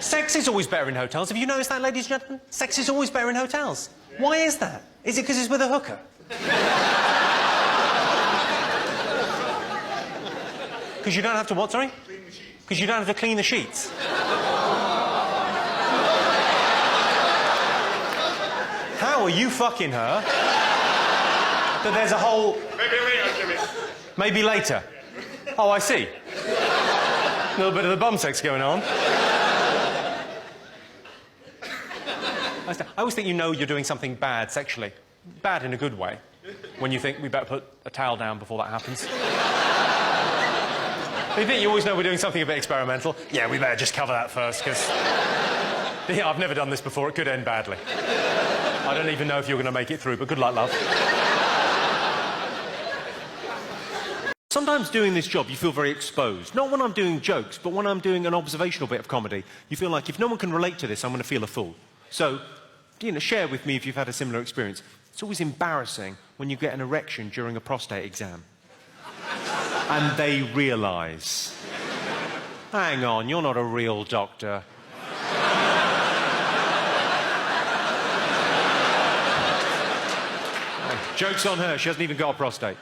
Sex is always better in hotels. Have you noticed that, ladies and gentlemen? Sex is always better in hotels. Why is that? Is it because it's with a hooker? Because you don't have to what, sorry? Clean the sheets. Because you don't have to clean the sheets. How are you fucking her that there's a whole... Maybe later, Jimmy. Maybe later. Oh, I see. A little bit of the bum sex going on. I always think you know you're doing something bad sexually. Bad in a good way. When you think we better put a towel down before that happens. You think you always know we're doing something a bit experimental. Yeah, we better just cover that first, because... Yeah, I've never done this before. It could end badly. I don't even know if you're going to make it through, but good luck, love. Sometimes doing this job, you feel very exposed. Not when I'm doing jokes, but when I'm doing an observational bit of comedy. You feel like, if no one can relate to this, I'm going to feel a fool. So, you know, share with me if you've had a similar experience. It's always embarrassing when you get an erection during a prostate exam. And they realise, hang on, you're not a real doctor. Joke's on her, she hasn't even got a prostate.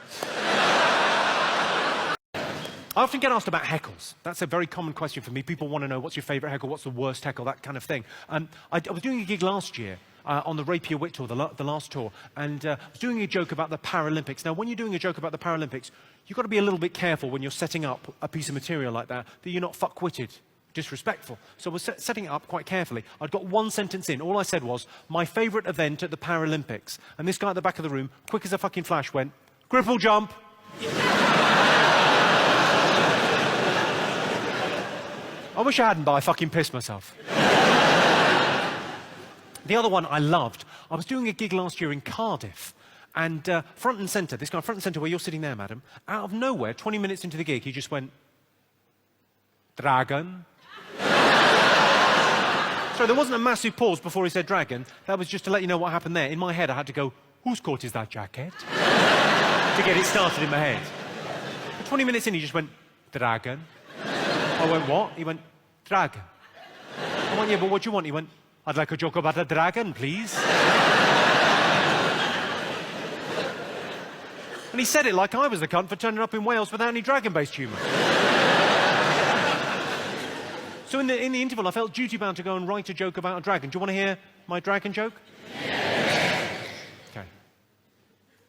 I often get asked about heckles. That's a very common question for me. People want to know, what's your favourite heckle, what's the worst heckle, that kind of thing. I was doing a gig last year on the Rapier Wit tour, the last tour, and I was doing a joke about the Paralympics. Now, when you're doing a joke about the Paralympics, you've got to be a little bit careful when you're setting up a piece of material like that you're not fuck-witted, disrespectful. So I was setting it up quite carefully. I'd got one sentence in. All I said was, my favourite event at the Paralympics. And this guy at the back of the room, quick as a fucking flash, went, "Gripple jump." I wish I hadn't, but I fucking pissed myself. The other one I loved, I was doing a gig last year in Cardiff, and front and centre, this guy front and centre where you're sitting there, madam, out of nowhere, 20 minutes into the gig, he just went, "Dragon." So there wasn't a massive pause before he said dragon. That was just to let you know what happened there. In my head, I had to go, "Whose coat is that jacket?" to get it started in my head. But 20 minutes in, he just went, "Dragon." I went, "What?" He went, "Dragon." I went, "Yeah, but what do you want?" He went, "I'd like a joke about a dragon, please." And he said it like I was the cunt for turning up in Wales without any dragon-based humour. So in the interval, I felt duty-bound to go and write a joke about a dragon. Do you want to hear my dragon joke? Yes. OK.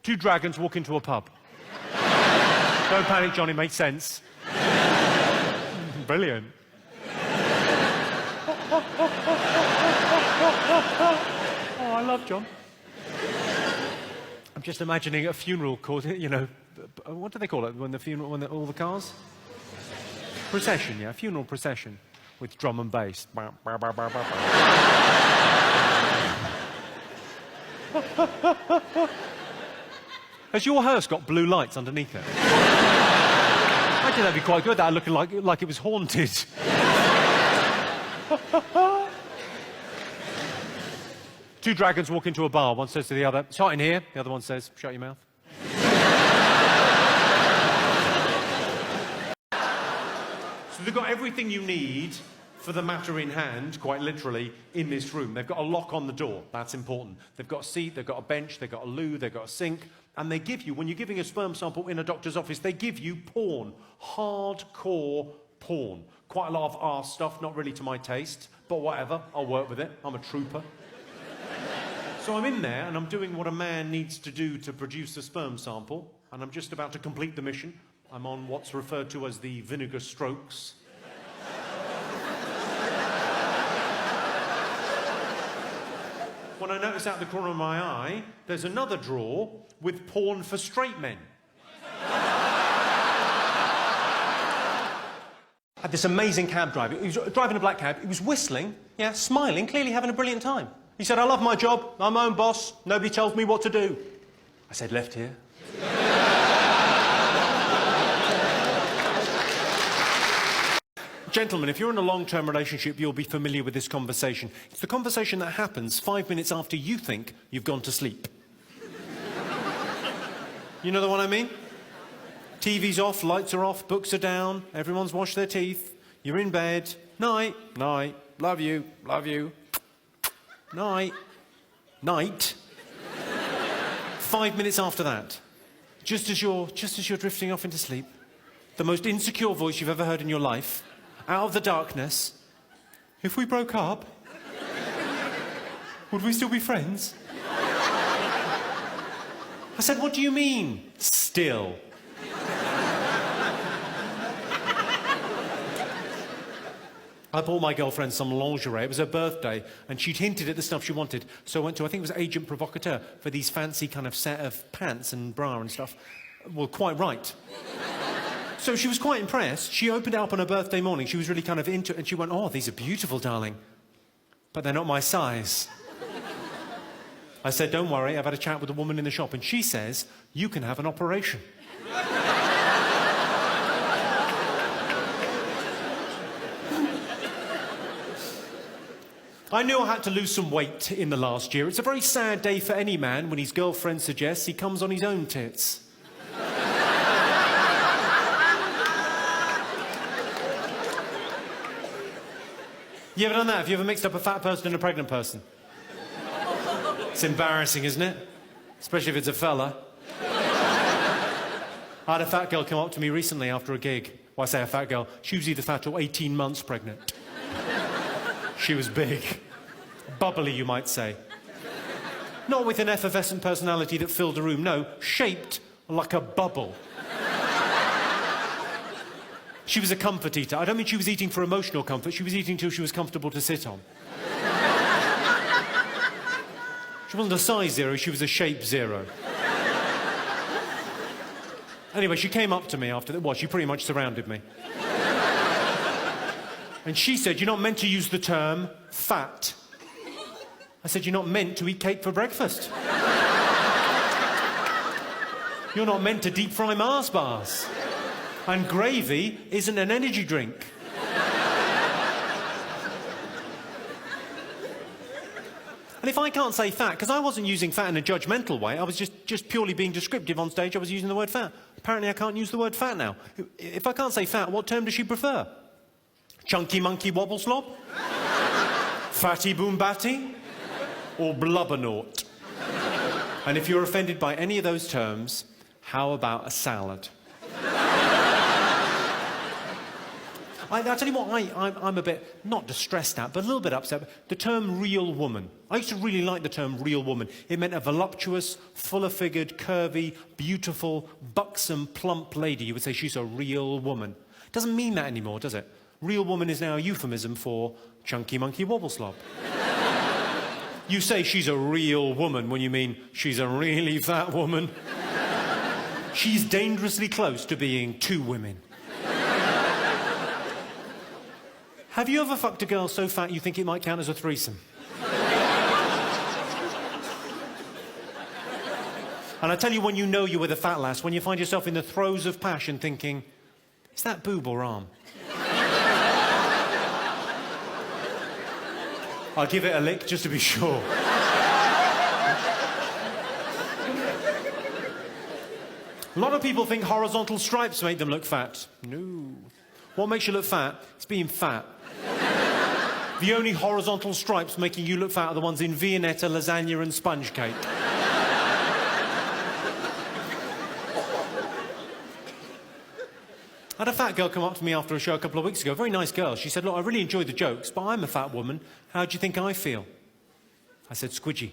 2 dragons walk into a pub. Don't panic, John, it makes sense. Brilliant. Oh, I love John. I'm just imagining a funeral called, you know, what do they call it when the funeral, when all the cars? Procession, yeah, funeral procession with drum and bass. Has your hearse got blue lights underneath it? I think that'd be quite good. That looking like it was haunted. 2 dragons walk into a bar. One says to the other, "It's hot in here." The other one says, "Shut your mouth." So they've got everything you need for the matter in hand, quite literally, in this room. They've got a lock on the door. That's important. They've got a seat, they've got a bench, they've got a loo, they've got a sink. And they give you, when you're giving a sperm sample in a doctor's office, they give you porn. Hardcore porn. Quite a lot of arse stuff, not really to my taste, but whatever, I'll work with it. I'm a trooper. So I'm in there, and I'm doing what a man needs to do to produce a sperm sample, and I'm just about to complete the mission. I'm on what's referred to as the vinegar strokes. When I notice out the corner of my eye, there's another drawer with porn for straight men. I had this amazing cab driver. He was driving a black cab. He was whistling, yeah, smiling, clearly having a brilliant time. He said, "I love my job. I'm my own boss. Nobody tells me what to do." I said, "Left here." Gentlemen, if you're in a long-term relationship, you'll be familiar with this conversation. It's the conversation that happens 5 minutes after you think you've gone to sleep. You know the one I mean? TV's off, lights are off, books are down, everyone's washed their teeth, you're in bed, Night, night, love you, night, night. 5 minutes after that, just as you're drifting off into sleep, the most insecure voice you've ever heard in your life, out of the darkness, if we broke up, would we still be friends? I said, what do you mean, still? I bought my girlfriend some lingerie. It was her birthday, and she'd hinted at the stuff she wanted. So I went to, I think it was Agent Provocateur, for these fancy kind of set of pants and bra and stuff. Well, quite right. So she was quite impressed. She opened it up on her birthday morning. She was really kind of into it, and she went, oh, these are beautiful, darling. But they're not my size. I said, don't worry, I've had a chat with a woman in the shop, and she says, you can have an operation. I knew I had to lose some weight in the last year. It's a very sad day for any man when his girlfriend suggests he comes on his own tits. You ever done that? Have you ever mixed up a fat person and a pregnant person? It's embarrassing, isn't it? Especially if it's a fella. I had a fat girl come up to me recently after a gig. Well, I say a fat girl. She was either fat or 18 months pregnant. She was big. Bubbly, you might say. Not with an effervescent personality that filled the room, no, shaped like a bubble. She was a comfort eater. I don't mean she was eating for emotional comfort. She was eating till she was comfortable to sit on. She wasn't a size 0, she was a shape 0. Anyway, she came up to me after that. Well, she pretty much surrounded me. And she said, you're not meant to use the term fat. I said, you're not meant to eat cake for breakfast. You're not meant to deep fry Mars bars. And gravy isn't an energy drink. And if I can't say fat, because I wasn't using fat in a judgmental way, I was just purely being descriptive on stage, I was using the word fat. Apparently I can't use the word fat now. If I can't say fat, what term does she prefer? Chunky monkey wobble slob? Fatty boom batty? Or blubbernaut? And if you're offended by any of those terms, how about a salad? I tell you what, I'm a bit, not distressed at, but a little bit upset. The term real woman. I used to really like the term real woman. It meant a voluptuous, fuller-figured, curvy, beautiful, buxom, plump lady. You would say she's a real woman. Doesn't mean that anymore, does it? Real woman is now a euphemism for chunky monkey wobble slob. You say she's a real woman when you mean she's a really fat woman. She's dangerously close to being two women. Have you ever fucked a girl so fat you think it might count as a threesome? And I tell you when you know you're with a fat lass, when you find yourself in the throes of passion thinking, is that boob or arm? I'll give it a lick just to be sure. A lot of people think horizontal stripes make them look fat. No. What makes you look fat is being fat. The only horizontal stripes making you look fat are the ones in Viennetta, lasagna and sponge cake. I had a fat girl come up to me after a show a couple of weeks ago, a very nice girl. She said, look, I really enjoyed the jokes, but I'm a fat woman. How do you think I feel? I said, squidgy.